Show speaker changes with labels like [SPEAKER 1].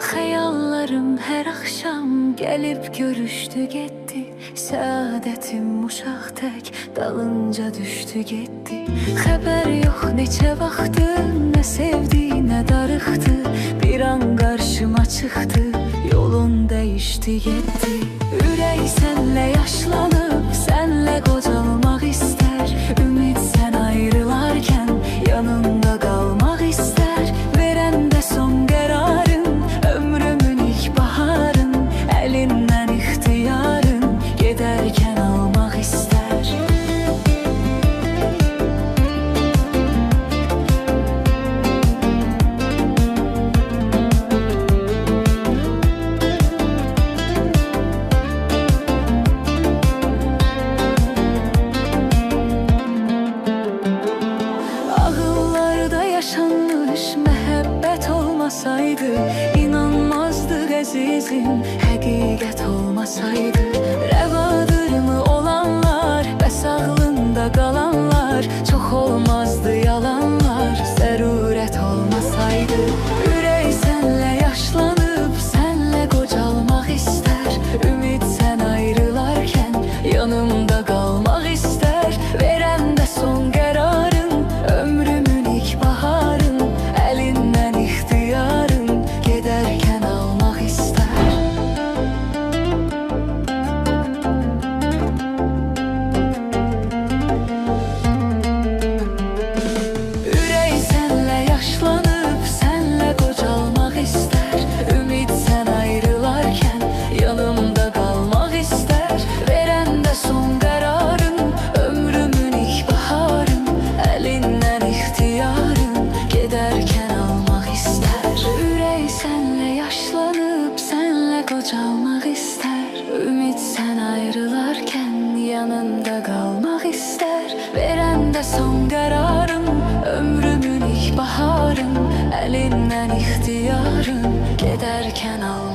[SPEAKER 1] Xəyallarım hər axşam gəlib görüşdü getdi. Səadətim uşaq tək dalınca düşdü getdi. Xəbər yox neçə vaxtdır, nə sevdi nə darıxdı. Bir an qarşıma çıxdı, yolun dəyişdi getdi. Ürək sənlə yaşlanıb, sənlə qocalmaq istər. Ümid sən ayrılarkən yanında qalmaq istər. Verəndə son qərarın, ömrümün ilk baharın. Əlindən ixtiyarın, gedərkən almaq istər. Ağıllarda yaşanmış məhəbbət olmasaydı, inanmazdı əzizim, həqiqət olmasaydı. Rəvadırmı olanlar, bəs ağlında qalanlar. Çox olmazdı yalanlar, zərurət olmasaydı. Ürək sənlə yaşlanıb, sənlə qocalmaq istər. Ümid sən ayrılarkən yanımda qalmaq istər. Verəndə son qərarın, ömrümün ilk baharın. Əlindən ixtiyarın, gedərkən almaq istər. Ürək sənlə yaşlanıb, sənlə qocalmaq istər. Ümid sən ayrılarkən yanımda qalmaq istər. Verəndə son qərarın, ömrümün ilk baharın. Əlindən ixtiyarın, gedərkən almaq istər. Ürək sənlə yaşlanıb, sənlə qocalmaq istər. Ümid sən ayrılarkən yanında qalmaq istər. Verəndə son qərarın, ömrümün ilk baharın. Əlindən ixtiyarın, gedərkən almaq istər.